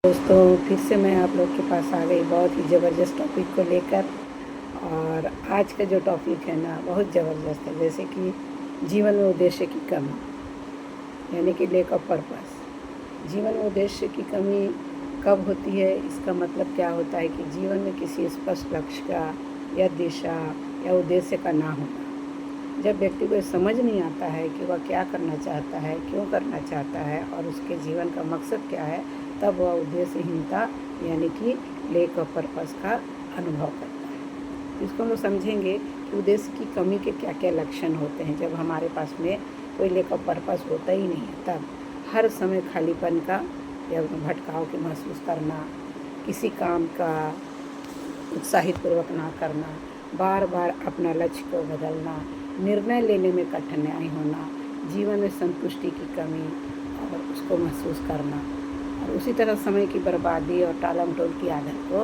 दोस्तों, फिर से मैं आप लोग के पास आ गई बहुत ही ज़बरदस्त टॉपिक को लेकर। और आज का जो टॉपिक है ना, बहुत ज़बरदस्त है। जैसे कि जीवन में उद्देश्य की कमी, यानी कि लैक ऑफ पर्पस। जीवन में उद्देश्य की कमी कब होती है? इसका मतलब क्या होता है कि जीवन में किसी स्पष्ट लक्ष्य का या दिशा या उद्देश्य का ना होना। जब व्यक्ति को समझ नहीं आता है कि वह क्या करना चाहता है, क्यों करना चाहता है और उसके जीवन का मकसद क्या है, तब वह उद्देश्यहीनता यानी कि लैक ऑफ पर्पस का अनुभव करता है। इसको हम लोग समझेंगे कि उद्देश्य की कमी के क्या क्या लक्षण होते हैं। जब हमारे पास में कोई लैक ऑफ पर्पस होता ही नहीं है, तब हर समय खालीपन का या भटकाव के महसूस करना, किसी काम का उत्साहितपूर्वक ना करना, बार बार अपना लक्ष्य को बदलना, निर्णय लेने में कठिनाई होना, जीवन में संतुष्टि की कमी और उसको महसूस करना, और उसी तरह समय की बर्बादी और टालमटोल की आदत को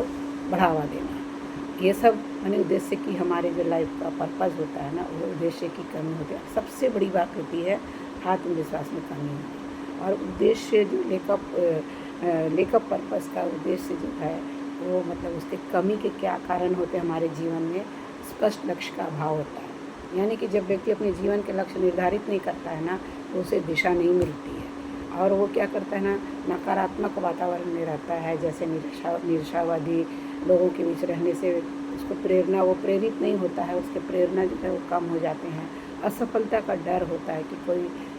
बढ़ावा देना। ये सब माने उद्देश्य की हमारे जो लाइफ का पर्पस होता है ना, वो उद्देश्य की कमी होती है। सबसे बड़ी बात होती है आत्मविश्वास में कमी होती है। और उद्देश्य जो लैक ऑफ पर्पस का उद्देश्य जो है वो मतलब उसके कमी के क्या कारण होते हैं हमारे जीवन में? स्पष्ट लक्ष्य का अभाव होता है। यानी कि जब व्यक्ति अपने जीवन के लक्ष्य निर्धारित नहीं करता है ना, तो उसे दिशा नहीं मिलती है और वो क्या करता है ना, नकारात्मक वातावरण में रहता है। जैसे निराशावादी लोगों के बीच रहने से उसको वो प्रेरित नहीं होता है, उसके प्रेरणा जो है वो कम हो जाते हैं। असफलता का डर होता है कि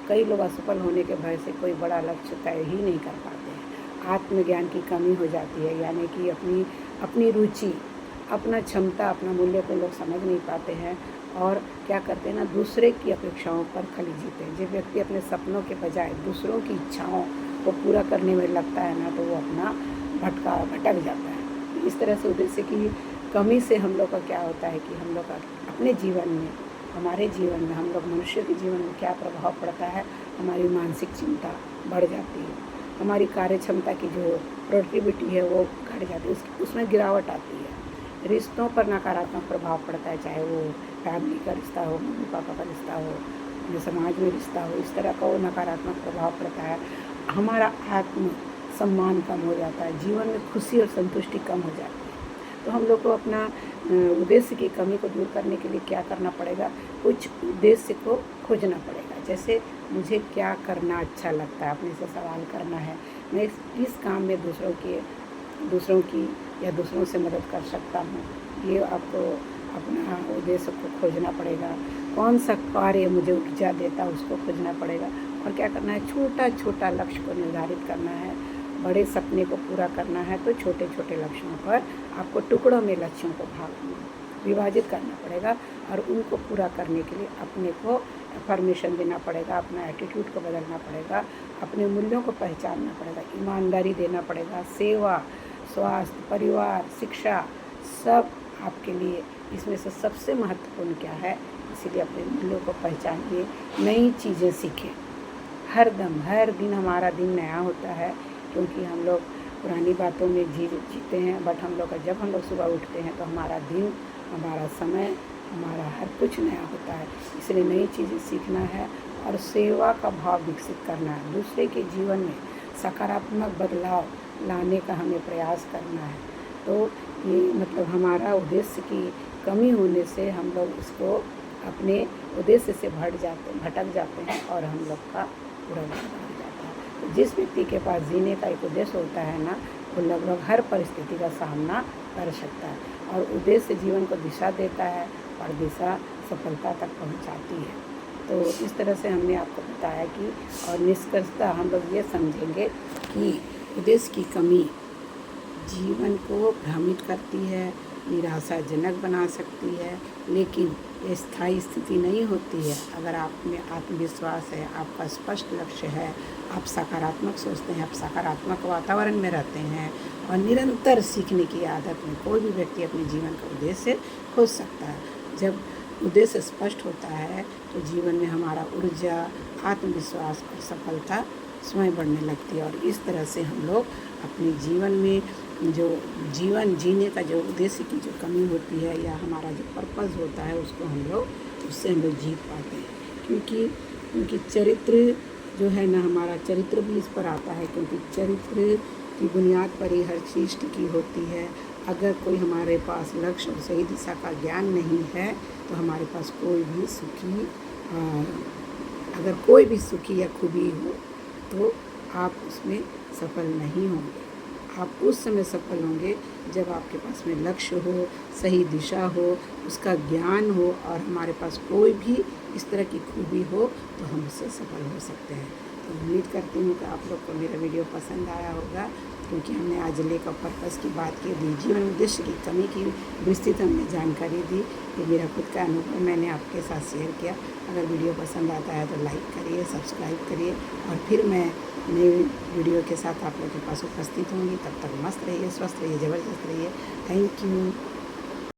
कई लोग असफल होने के भय से कोई बड़ा लक्ष्य तय ही नहीं कर पाते हैं। आत्मज्ञान की कमी हो जाती है, यानी कि अपनी रुचि, अपना क्षमता, अपना मूल्य को लोग समझ नहीं पाते हैं और क्या करते हैं ना, दूसरे की अपेक्षाओं पर खली जीते हैं। जब व्यक्ति अपने सपनों के बजाय दूसरों की इच्छाओं को पूरा करने में लगता है ना, तो वो अपना भटक जाता है। इस तरह से उद्देश्य की कमी से हम लोग का क्या होता है कि हम लोग का अपने जीवन में, हमारे जीवन में, हम लोग मनुष्य के जीवन में क्या प्रभाव पड़ता है? हमारी मानसिक चिंता बढ़ जाती है, हमारी कार्य क्षमता की जो प्रोडक्टिविटी है वो घट जाती है, उसमें गिरावट आती है। रिश्तों पर नकारात्मक प्रभाव पड़ता है, चाहे वो फैमिली का रिश्ता हो, मम्मी पापा का रिश्ता हो, समाज में रिश्ता हो, इस तरह का वो नकारात्मक प्रभाव पड़ता है। हमारा आत्म सम्मान कम हो जाता है, जीवन में खुशी और संतुष्टि कम हो जाती है। तो हम लोग को अपना उद्देश्य की कमी को दूर करने के लिए क्या करना पड़ेगा? कुछ उद्देश्य को खोजना पड़ेगा। जैसे मुझे क्या करना अच्छा लगता है, अपने से सवाल करना है, मैं किस काम में दूसरों की या दूसरों से मदद कर सकता हूँ, ये आपको अपना उद्देश्य को खोजना पड़ेगा। कौन सा कार्य मुझे ऊर्जा देता है, उसको खोजना पड़ेगा। और क्या करना है? छोटा छोटा लक्ष्य को निर्धारित करना है। बड़े सपने को पूरा करना है तो छोटे छोटे लक्ष्यों पर आपको टुकड़ों में लक्ष्यों को विभाजित करना पड़ेगा और उनको पूरा करने के लिए अपने को अफर्मेशन देना पड़ेगा, अपना एटीट्यूड को बदलना पड़ेगा, अपने मूल्यों को पहचानना पड़ेगा, ईमानदारी देना पड़ेगा। सेवा, स्वास्थ्य, परिवार, शिक्षा, सब आपके लिए इसमें से सबसे महत्वपूर्ण क्या है? इसीलिए अपने मूल्यों को पहचानिए, नई चीज़ें सीखें। हर दिन हमारा दिन नया होता है, क्योंकि हम लोग पुरानी बातों में जीते हैं। बट जब हम लोग सुबह उठते हैं तो हमारा दिन, हमारा समय, हमारा हर कुछ नया होता है। इसलिए नई चीज़ें सीखना है और सेवा का भाव विकसित करना है। दूसरे के जीवन में सकारात्मक बदलाव लाने का हमें प्रयास करना है। तो ये मतलब हमारा उद्देश्य की कमी होने से हम लोग इसको अपने उद्देश्य से भटक जाते हैं और हम लोग का पूरा बर्बाद हो जाता है। तो जिस व्यक्ति के पास जीने का एक उद्देश्य होता है ना, वो लगभग हर परिस्थिति का सामना कर सकता है और उद्देश्य जीवन को दिशा देता है और दिशा सफलता तक पहुंचाती है। तो इस तरह से हमने आपको बताया कि और निष्कर्षतः हम लोग ये समझेंगे कि उद्देश्य की कमी जीवन को भ्रमित करती है, निराशाजनक बना सकती है, लेकिन ये स्थायी स्थिति नहीं होती है। अगर आप में आत्मविश्वास है, आपका स्पष्ट लक्ष्य है, आप सकारात्मक सोचते हैं, आप सकारात्मक वातावरण में रहते हैं और निरंतर सीखने की आदत में कोई भी व्यक्ति अपने जीवन का उद्देश्य खोज सकता है। जब उद्देश्य स्पष्ट होता है तो जीवन में हमारा ऊर्जा, आत्मविश्वास और सफलता स्वयं बढ़ने लगती है और इस तरह से हम लोग अपने जीवन में जो जीवन जीने का जो उद्देश्य की जो कमी होती है या हमारा जो पर्पस होता है, उसको उससे हम लोग जीत पाते हैं। क्योंकि चरित्र जो है ना, हमारा चरित्र भी इस पर आता है, क्योंकि चरित्र की बुनियाद पर ही हर चीज़ टिकी होती है। अगर कोई हमारे पास लक्ष्य और सही दिशा का ज्ञान नहीं है तो हमारे पास कोई भी सुखी अगर कोई भी सुखी या खूबी हो तो आप उसमें सफल नहीं होंगे। आप उस समय सफल होंगे जब आपके पास में लक्ष्य हो, सही दिशा हो, उसका ज्ञान हो और हमारे पास कोई भी इस तरह की खूबी हो तो हम उससे सफल हो सकते हैं। तो उम्मीद करती हूँ कि आप लोग को मेरा वीडियो पसंद आया होगा, क्योंकि हमने आज लेक ऑफ पर्पस की बात की दी, जीवन उद्देश्य की कमी की विस्तृत हमने जानकारी दी। ये मेरा खुद का अनुभव मैंने आपके साथ शेयर किया। अगर वीडियो पसंद आता है तो लाइक करिए, सब्सक्राइब करिए और फिर मैं नई वीडियो के साथ आप लोगों के पास उपस्थित होंगी। तब तक मस्त रहिए, स्वस्थ रहिए, ज़बरदस्त रहिए। Thank you.